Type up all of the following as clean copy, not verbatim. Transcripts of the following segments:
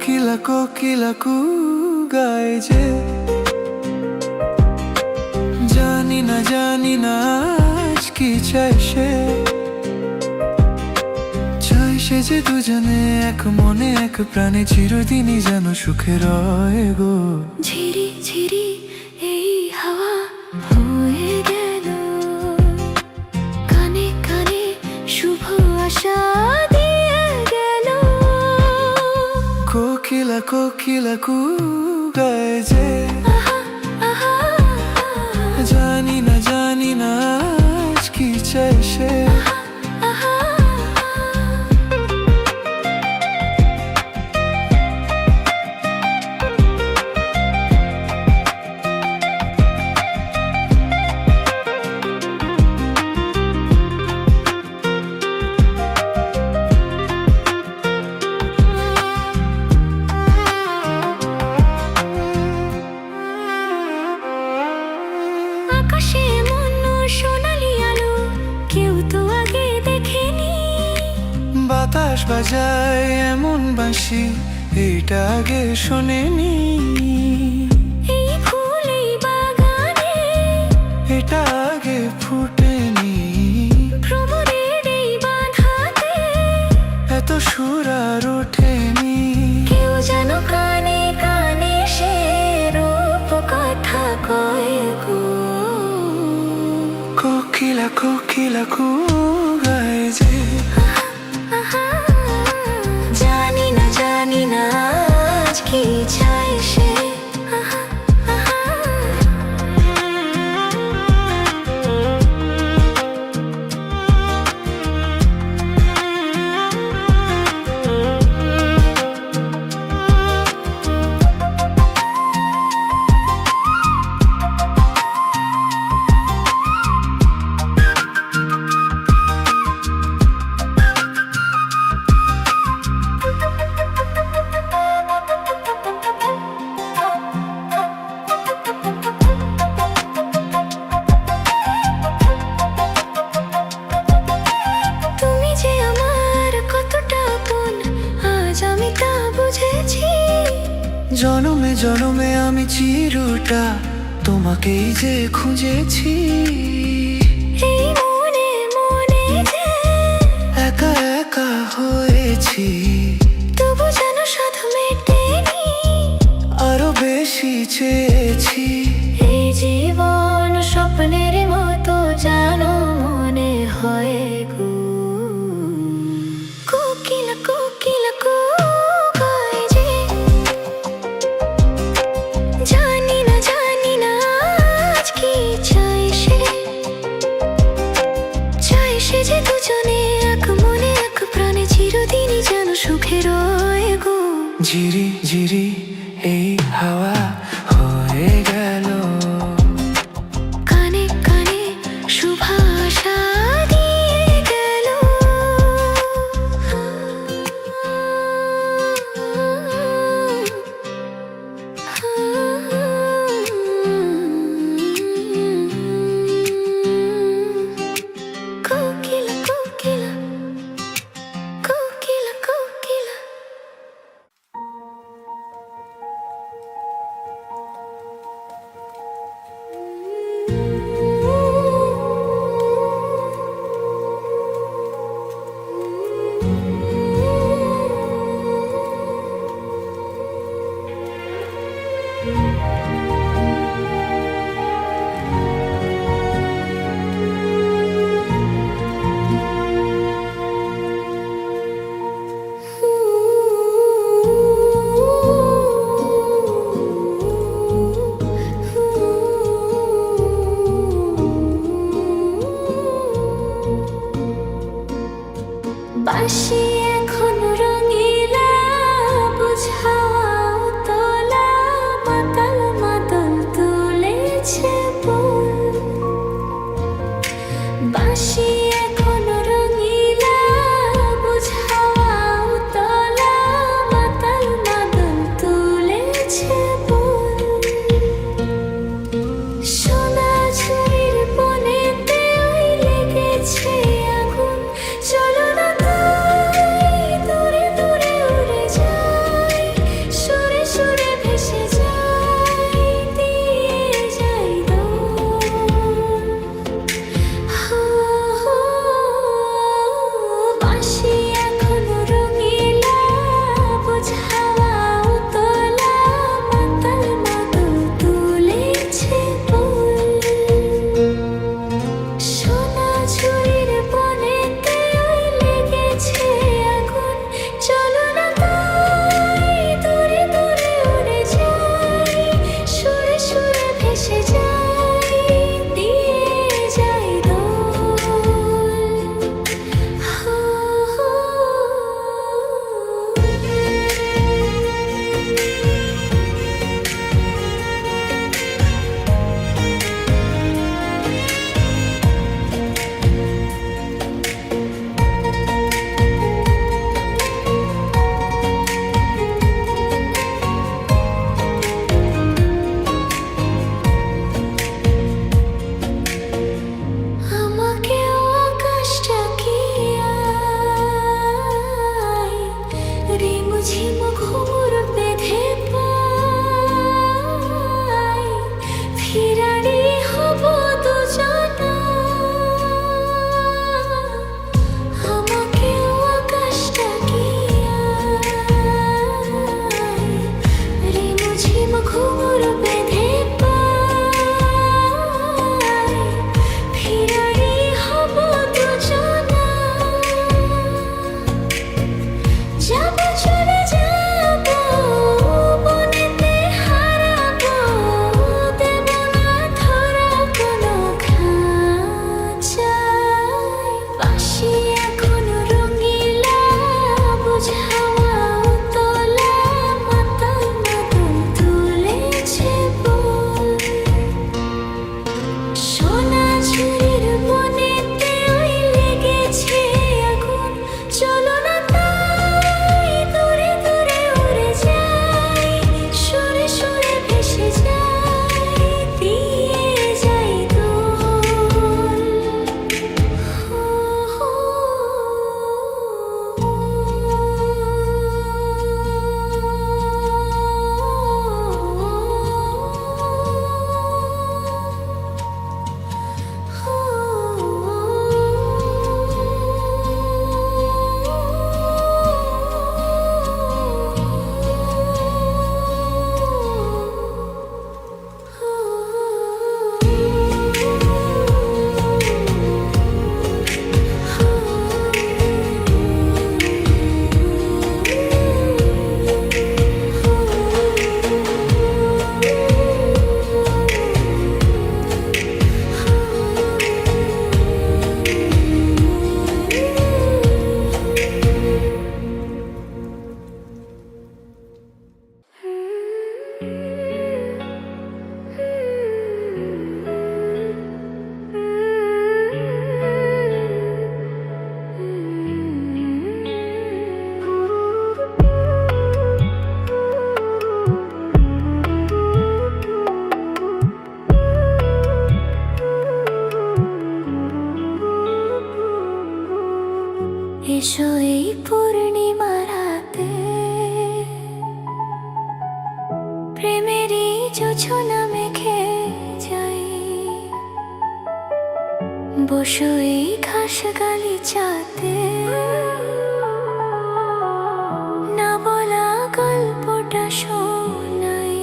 কোকিলা কোকিলা কু গায় যে, জানি না আজ কি চাই সে। চাই সে যে দুজনে এক মনে এক প্রাণে চিরদিনই যেন সুখে রয় গো। ঝিরি ঝিরি এই হাওয়া হয়ে গেল, কানে কানে শুভ আশা দিয়ে গেল। কোকিলা কোকিলা কু গায় যে, আহা আহা জানি না আজ কি চাই সে। আহা আকাশে এমন সোনালি আলো কেউ তো আগে দেখেনি। বাতাস বাজায় এমন বাঁশি এইটা আগে শোনেনি। এই ফুল এই বাগানে এটা আগে ফুটেনি। ভ্রমরের এই বাঁধাতে এত সুর আর ওঠেনি। কেউ যেন কানে কানে সে রূপ কথা কয় গো। কোকিলা কোকিলা কু গায় যে, আহা জানি না আজ কি চাই সে। আহা আহা তুমি যে আমার কতটা আপন আজ আমি তা বুঝেছি। জনমে জনমে আমি চিরটা তোমাকেই যে খুঁজেছি। এই মনে মনে যে একা একা হয়েছি, তবু যেন সাধু মেটেনি। আরো বেশি চেয়েছি। এই জীবন স্বপ্নের মতো জানো মনে হয় গো। কোকিলা কোকিলা কু গায় যে, জানি না আজ কি চাই সে। চাই সে যে দুজনে এক মনে এক প্রাণে চিরদিনই যেন সুখে রয় গো। ঝিরি ঝিরি এই হাওয়া হয়ে গেল, কানে কানে শুভ আশা দিয়ে গেল। কোকিলা কোকিলা কোকিলা কোকিলা। প্রেমেরই জোছনা মেখে যাই। বসো এই ঘাস গালিচাতে, না বলা গল্পটা শোনাই।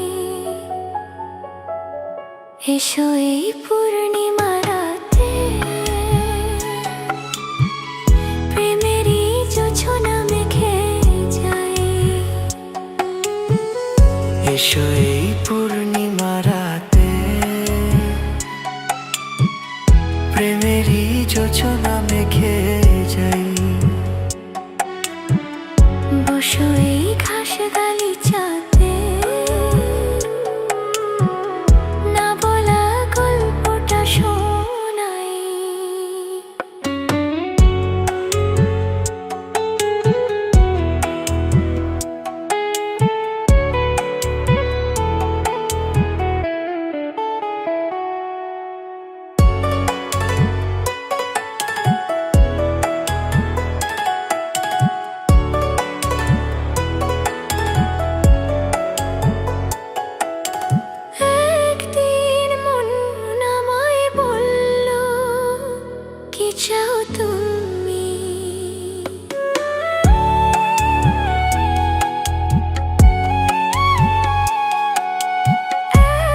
এসো এই পূর্ণিমা রাতে, প্রেমেরই জোছনা মেখে যাই। এসো এই পূর্ণিমা রাতে, প্রেমেরই যোজনা মেখে যাই। বসো এই ঘাস গালিচাতে, না বলা গল্পটা শোনাই। একদিন মন আমায় বলল, কি চাও তুমি?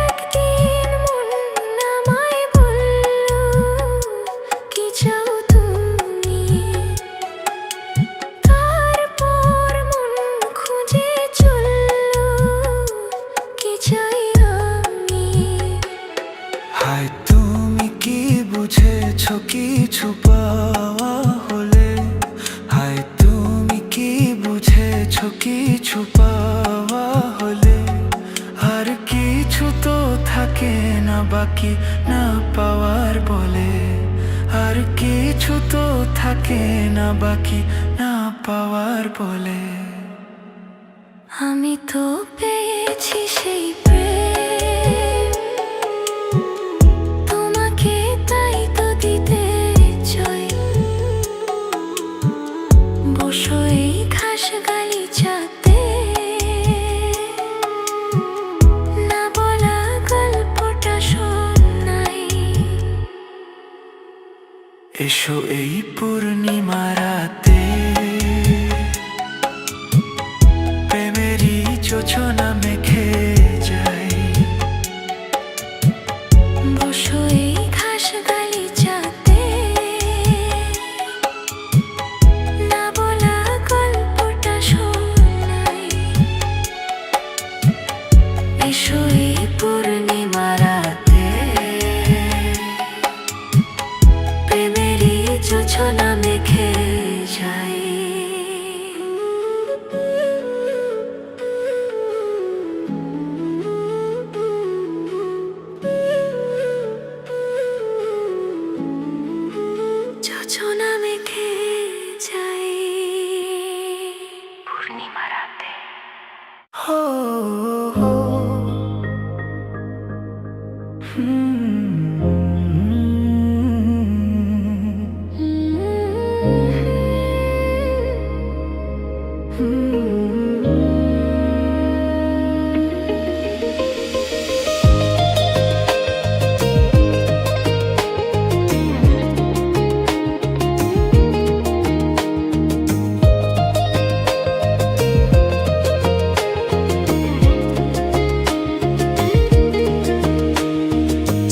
একদিন মন আমায় বলল, কি চাও তুমি? তারপর মন খুঁজে চলল, কি চাই আমি? হায় তুমি কি বুঝেছ কিছু পাওয়া হলে? হায় তুমি কি বুঝেছ কিছু পাওয়া হলে? আর কিছু তো থাকে না বাকি না পাওয়ার বলে। আর কিছু তো থাকে না বাকি না পাওয়ার বলে। আমি তো পেয়েছি সেই প্রেম, তোমাকে তাই তো দিতে চাই। বসো এই ঘাস গালিচাতে, না বলা গল্পটা শোনাই। এসো এই পূর্ণিমা রাতে, প্রেমেরই যোজনা মেখে যাই। বসো এই ঘাস গালিচাতে, না বলা গল্পটা শোনাই। এসো এই পূর্ণিমা রাতে, প্রেমেরই জোছনা মেখে যাই। জোছনা মেখে যাই পূর্ণিমা রাতে। হো হো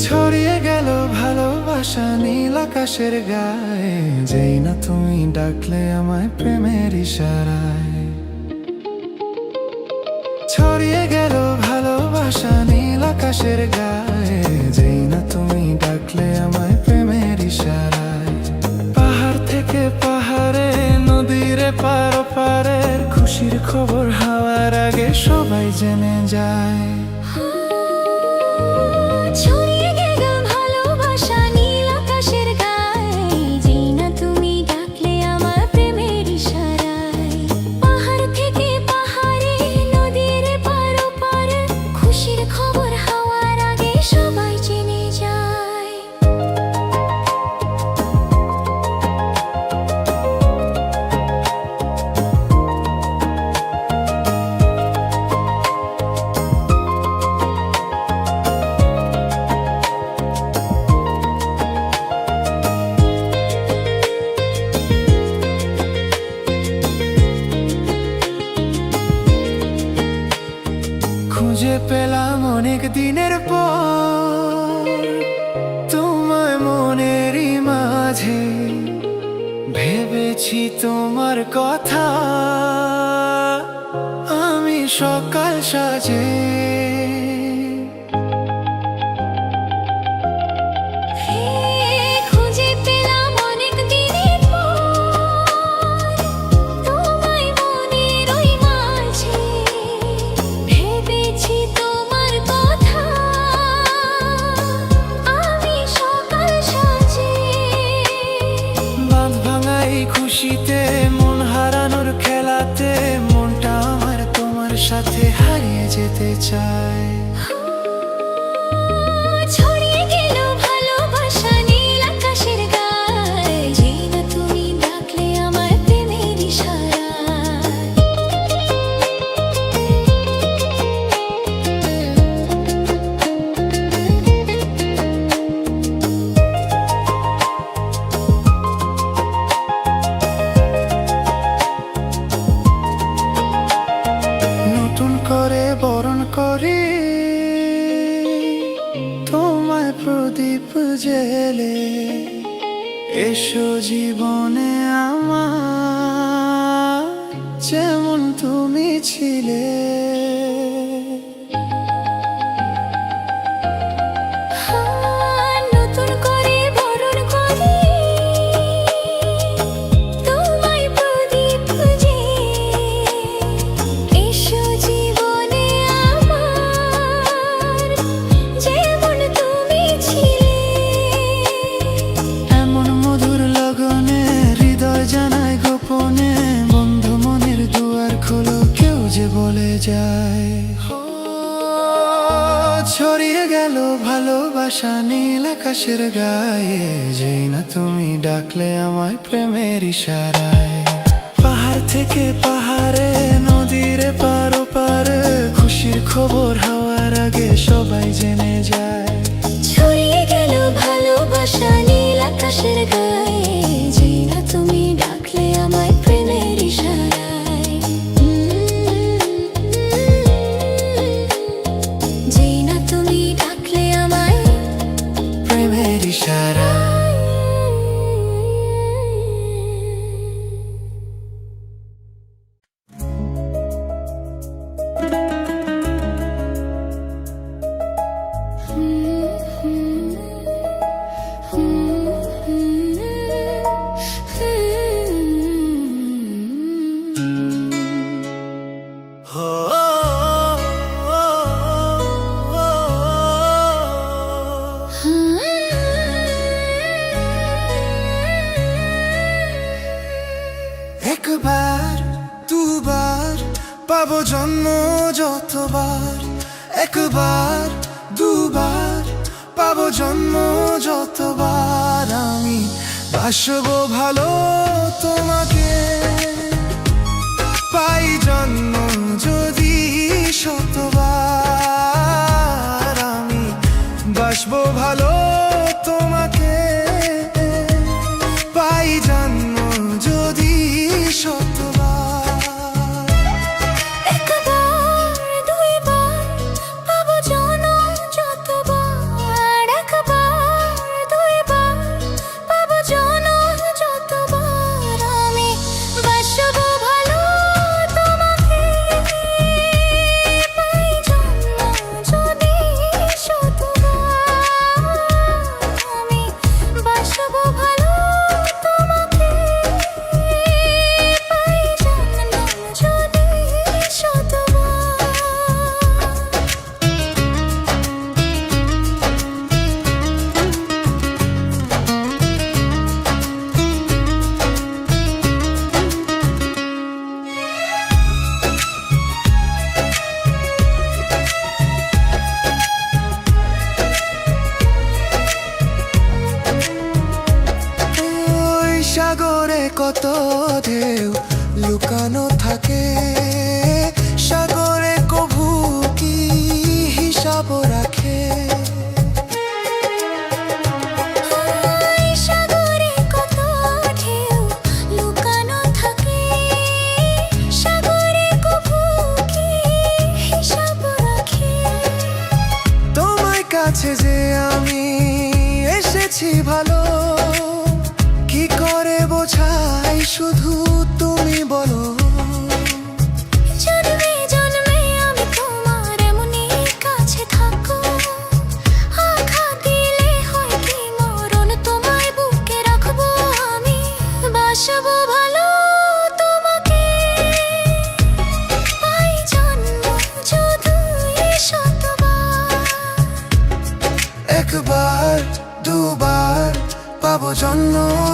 ছড়িয়ে গেল ভালোবাসা নীল আকাশের গায়ে, যেই না তুমি ডাকলে আমায় প্রেমের ইশারায়। ছড়িয়ে গেল ভালোবাসা নীল আকাশের গায়ে, যেই না তুমি ডাকলে আমায় প্রেমের ইশারায়। পাহাড় থেকে পাহাড়ে, নদীর পার পারের খুশির খবর হাওয়ার আগে সবাই জেনে যায়। ছড়িয়ে গেল ভালোবাসা নীল আকাশের গায়ে, যেই না তুমি ডাকলে আমার প্রেমের ইশারায়। পাহাড় থেকে পাহাড়ে, নদীর পার পারে খুশির খবর হাওয়ার আগে সবাই জেনে যায়। খুঁজে পেলাম অনেক দিনের পর তোমায় মনেরই মাঝে, ভেবেছি তোমার কথা আমি সকাল সাজে। খুঁজে পেলাম অনেক দিনের পর তোমায় মনের ওই মাঝে, ভেবেছি তোমার কথা আমি সকাল সাজে। বাঁধ ভাঙা এই খুশিতে, মন হারানোর খেলাতে, মনটা আমার তোমার সাথে হারিয়ে যেতে চায়। ছড়িয়ে গেল ভালোবাসা নীল আকাশের গায়ে, যেই না তুমি ডাকলে আমার প্রেমের ইশারায়। নতুন করে বরণ করি তোমায় প্রদীপ জেলে, এসো জীবনে আমার যেমন তুমি ছিলে। নতুন করে বরণ করি তোমায় প্রদীপ জেলে, এসো জীবনে আমার যেমন তুমি ছিলে। এমন মধুর লগনে হৃদয় জানায় গোপনে, বন্ধু মনের দুয়ার খোলো, কেউ যে বলে যায়। ছড়িয়ে গেল ভালোবাসা নীল আকাশের গায়ে, যেই না তুমি ডাকলে আমায় প্রেমের ইশারায়। পাহাড় থেকে পাহাড়ে, নদীর পার ওপারে, খুশির খবর হওয়ার আগে সবাই জেনে যায়। ছড়িয়ে গেল ভালোবাসা নীল আকাশের গায়ে, যেই না তুমি ডাকলে আমায় প্রেমের ইশারায়। যেই না তুমি ডাকলে আমায় প্রেমের ইশারায়। একবার দুবার পাবো জন্ম যতবার, একবার দুবার পাবো জন্ম যতবার, আমি বাসবো ভালো তোমাকে, পাই জন্ম যদি শতবার, আমি বাসবো ভালো তোমাকে, পাই জন্ম যদি শতবার। একবার দুইবার পাবো জনম যতবার, একবার দুইবার পাবো জনম যতবার, আমি বাসবো ভালো তোমাকে, পাই জন্ম যদি শতবার, আমি বাসবো ভালো তোমাকে, পাই জন্ম যদি শতবার। ওই সাগরে কত ঢেউ লুকানো থাকে, সাগরে কভু কি হিসাব রাখে। সাগরে কত ঢেউ লুকানো থাকে, সাগরে কভু কি হিসাব রাখে।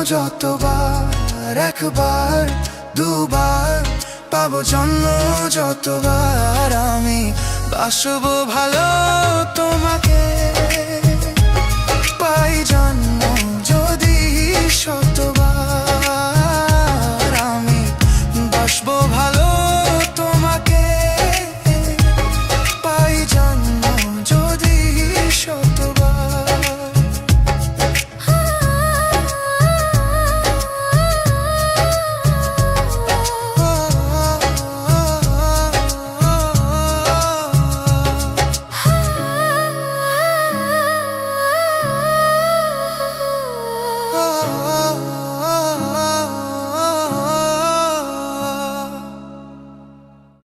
যতবার, একবার দুবার পাবো জন্ম যতবার, আমি বাসবো ভালো তোমাকে